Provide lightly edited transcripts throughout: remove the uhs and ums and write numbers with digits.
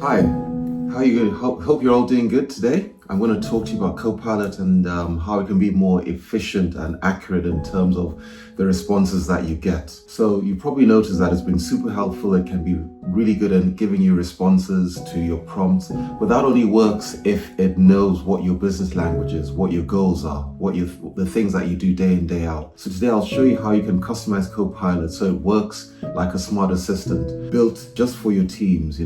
Hi, how are you doing? Hope you're all doing good today. I'm going to talk to you about Copilot and how it can be more efficient and accurate in terms of the responses that you get. So you probably noticed that it's been super helpful. It can be really good in giving you responses to your prompts, but that only works if it knows what your business language is, what your goals are, the things that you do day in, day out. So today I'll show you how you can customize Copilot so it works like a smart assistant built just for your teams,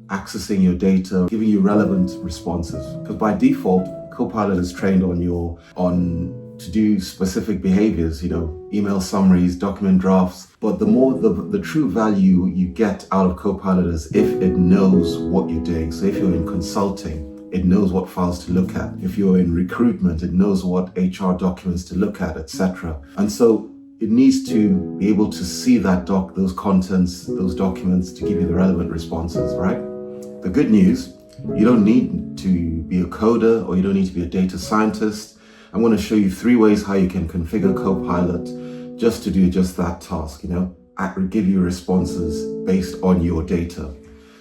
accessing your data, giving you relevant responses. Because by default, Copilot is trained to do specific behaviors, email summaries, document drafts. But the true value you get out of Copilot is if it knows what you're doing. So if you're in consulting, it knows what files to look at. If you're in recruitment, it knows what HR documents to look at, etc. And so it needs to be able to see those contents, those documents to give you the relevant responses, right? The good news, you don't need to be a coder or you don't need to be a data scientist. I'm going to show you 3 ways how you can configure Copilot just to do just that task, give you responses based on your data.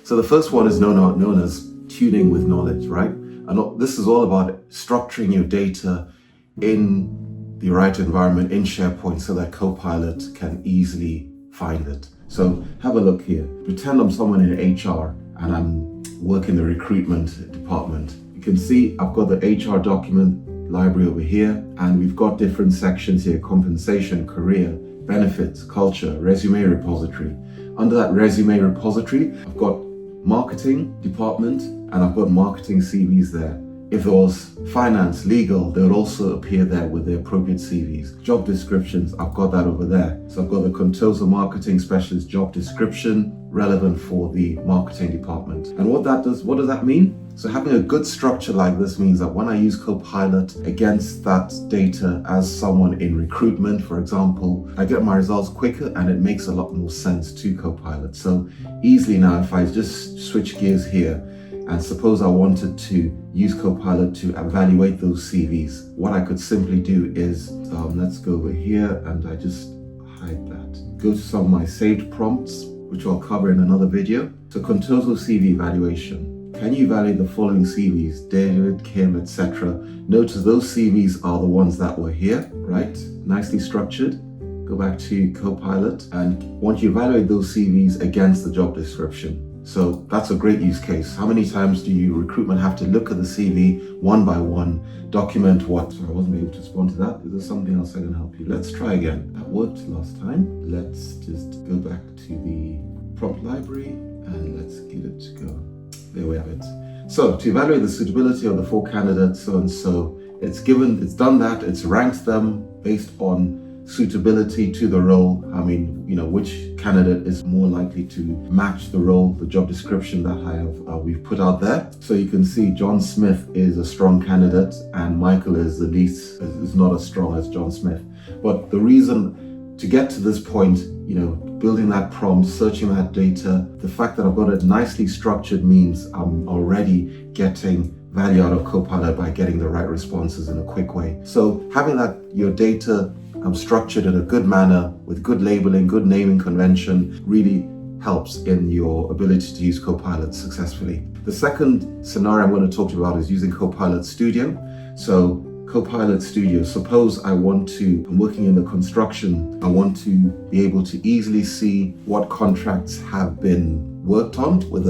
So the first one is known as tuning with knowledge, right? And this is all about structuring your data in the right environment in SharePoint so that Copilot can easily find it. So have a look here. Pretend I'm someone in HR and I'm working the recruitment department. You can see I've got the HR document library over here, and we've got different sections here: compensation, career, benefits, culture, resume repository. Under that resume repository, I've got marketing department and I've got marketing CVs there. If there was finance, legal, they would also appear there with the appropriate CVs. Job descriptions, I've got that over there. So I've got the Contoso Marketing Specialist job description relevant for the marketing department. And what does that mean? So having a good structure like this means that when I use Copilot against that data as someone in recruitment, for example, I get my results quicker and it makes a lot more sense to Copilot. So easily now, if I just switch gears here, and suppose I wanted to use Copilot to evaluate those CVs, what I could simply do is, let's go over here and I just hide that. Go to some of my saved prompts, which I'll cover in another video. So Contoso CV evaluation. Can you evaluate the following CVs? David, Kim, etc. Notice those CVs are the ones that were here, right? Nicely structured. Go back to Copilot and once you evaluate those CVs against the job description. So that's a great use case. How many times do you recruitment have to look at the CV one by one, document what? Sorry, I wasn't able to respond to that. Is there something else I can help you? Let's try again. That worked last time. Let's just go back to the prompt library and let's give it to go. There we have it. So to evaluate the suitability of the 4 candidates, so and so, it's done that, it's ranked them based on suitability to the role. Which candidate is more likely to match the role, the job description that we've put out there. So you can see John Smith is a strong candidate and Michael is not as strong as John Smith. But the reason to get to this point, building that prompt, searching that data, the fact that I've got it nicely structured means I'm already getting value out of Copilot by getting the right responses in a quick way. So having your data structured in a good manner with good labeling, good naming convention really helps in your ability to use Copilot successfully. The second scenario I'm going to talk to you about is using Copilot Studio. So Copilot Studio, suppose I'm working in the construction, I want to be able to easily see what contracts have been worked on with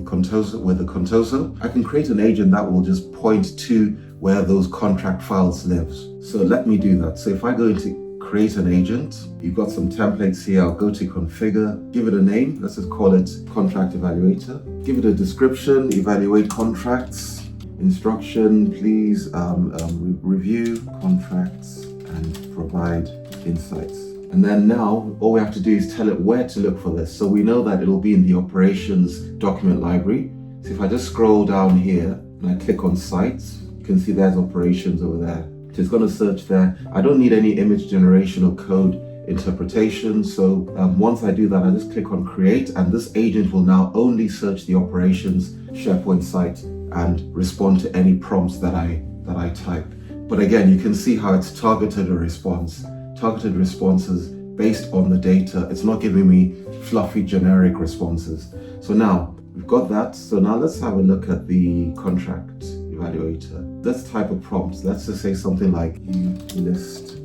Contoso. I can create an agent that will just point to where those contract files live. So let me do that. So if I go into create an agent, you've got some templates here. I'll go to configure, give it a name. Let's just call it contract evaluator. Give it a description, evaluate contracts. Instruction, please review contracts and provide insights. And then now all we have to do is tell it where to look for this. So we know that it'll be in the operations document library. So if I just scroll down here and I click on sites, you can see there's operations over there. So it's going to search there. I don't need any image generation or code interpretation. So once I do that, I just click on create and this agent will now only search the operations SharePoint site and respond to any prompts that I type. But again, you can see how it's targeted responses based on the data. It's not giving me fluffy generic responses. So now we've got that. So now let's have a look at the contract evaluator. Let's type a prompt. Let's just say something like, you list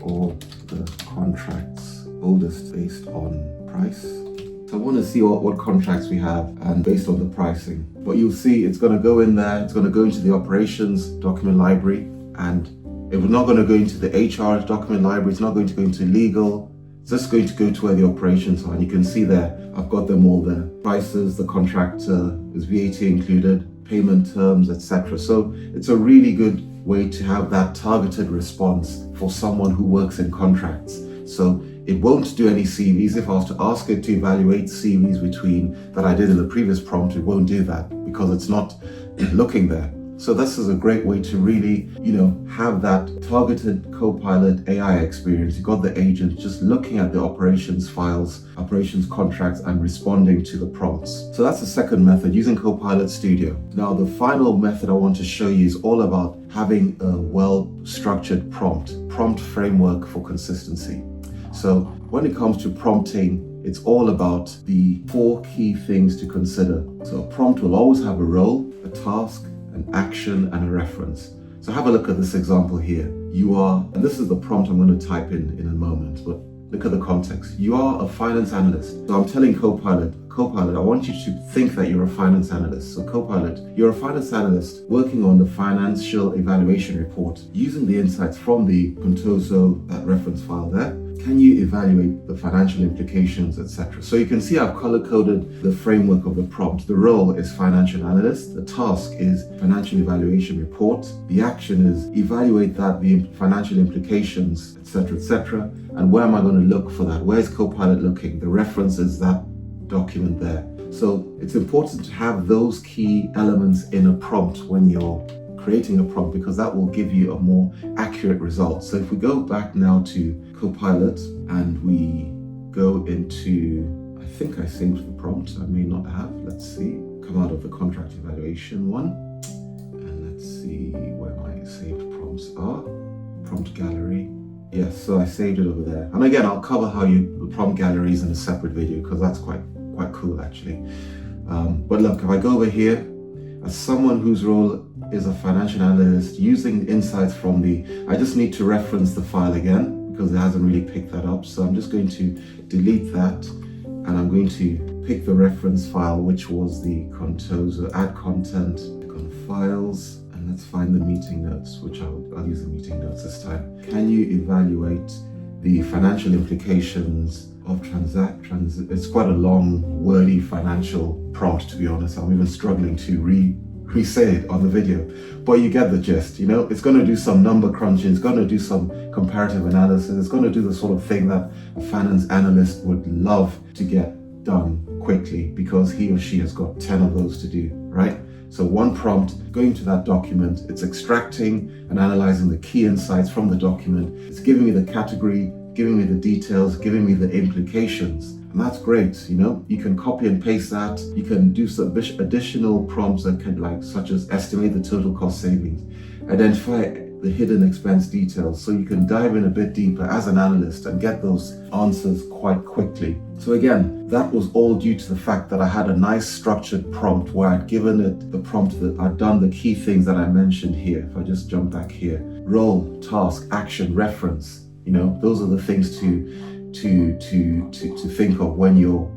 all the contracts oldest based on price. So I want to see what contracts we have and based on the pricing. But you'll see it's going to go in there, it's going to go into the operations document library, and it's not going to go into the HR document library, it's not going to go into legal, it's just going to go to where the operations are. And you can see there, I've got them all there. Prices, the contractor, is VAT included, payment terms, etc. So it's a really good way to have that targeted response for someone who works in contracts. So it won't do any CVs. If I was to ask it to evaluate CVs that I did in the previous prompt, it won't do that because it's not looking there. So this is a great way to really, have that targeted Copilot AI experience. You've got the agent just looking at the operations files, operations contracts, and responding to the prompts. So that's the second method, using Copilot Studio. Now, the final method I want to show you is all about having a well-structured prompt framework for consistency. So when it comes to prompting, it's all about the 4 key things to consider. So a prompt will always have a role, a task, an action, and a reference. So have a look at this example here. And this is the prompt I'm going to type in a moment, but look at the context. You are a finance analyst. So I'm telling Copilot, I want you to think that you're a finance analyst. So Copilot, you're a finance analyst working on the financial evaluation report. Using the insights from the Contoso, that reference file there, can you evaluate the financial implications, etc.? So you can see I've color-coded the framework of the prompt. The role is financial analyst. The task is financial evaluation report. The action is evaluate the financial implications, etc., etc. And where am I going to look for that? Where's Copilot looking? The reference is that document there. So it's important to have those key elements in a prompt when you're creating a prompt, because that will give you a more accurate result. So if we go back now to Copilot and we go into, I think I saved the prompt, I may not have, let's see, come out of the contract evaluation one, and let's see where my saved prompts are. Prompt gallery. Yes, so I saved it over there. And again, I'll cover how the prompt gallery is in a separate video, because that's quite cool actually. But look, if I go over here, as someone whose role is a financial analyst, using insights from I just need to reference the file again because it hasn't really picked that up. So I'm just going to delete that, and I'm going to pick the reference file, which was the Contoso, add content, click on files, and let's find the meeting notes, which I'll use the meeting notes this time. Can you evaluate the financial implications of it's quite a long, wordy financial prompt, to be honest. I'm even struggling to re-say it on the video, but you get the gist. It's going to do some number crunching, it's going to do some comparative analysis, it's going to do the sort of thing that a finance analyst would love to get done quickly because he or she has got 10 of those to do, right? So one prompt, going to that document, it's extracting and analyzing the key insights from the document, it's giving me the category, giving me the details, giving me the implications. And that's great, you can copy and paste that. You can do some additional prompts that can such as estimate the total cost savings, identify the hidden expense details, so you can dive in a bit deeper as an analyst and get those answers quite quickly. So again, that was all due to the fact that I had a nice structured prompt where I'd given it the prompt that I'd done the key things that I mentioned here. If I just jump back here, role, task, action, reference, those are the things to think of when you're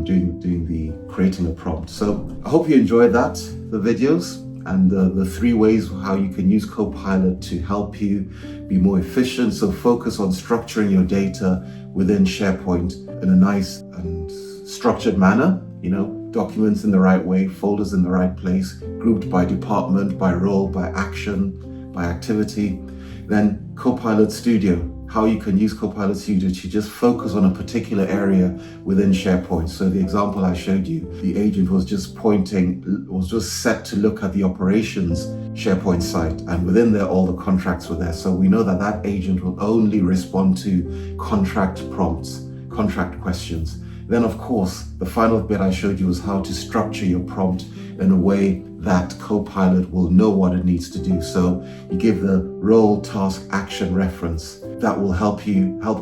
doing the creating a prompt. So I hope you enjoyed the videos and the 3 ways how you can use Copilot to help you be more efficient. So focus on structuring your data within SharePoint in a nice and structured manner, documents in the right way, folders in the right place, grouped by department, by role, by action, by activity. Then Copilot Studio, how you can use Copilot Studio to just focus on a particular area within SharePoint. So the example I showed you, the agent was just set to look at the operations SharePoint site, and within there all the contracts were there. So we know that agent will only respond to contract prompts, contract questions. Then of course, the final bit I showed you was how to structure your prompt in a way that Copilot will know what it needs to do. So you give the role, task, action, reference. That will help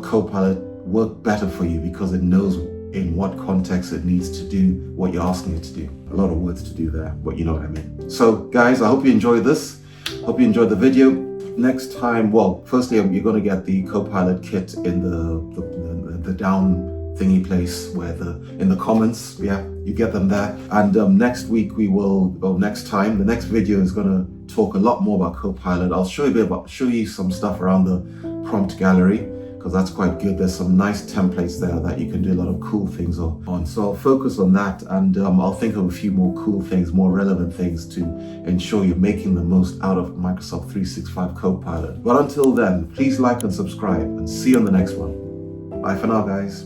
Copilot work better for you because it knows in what context it needs to do what you're asking it to do. A lot of words to do there, but you know what I mean. So guys, I hope you enjoyed this. Hope you enjoyed the video. Next time, well, firstly, you're going to get the Copilot kit in the down thingy place where in the comments, yeah, you get them there. And next week next time, the next video is going to talk a lot more about Copilot. I'll show you some stuff around the prompt gallery, because that's quite good. There's some nice templates there that you can do a lot of cool things on. So I'll focus on that, and I'll think of a few more cool things, more relevant things to ensure you're making the most out of Microsoft 365 Copilot. But until then, please like and subscribe, and see you on the next one. Bye for now, guys.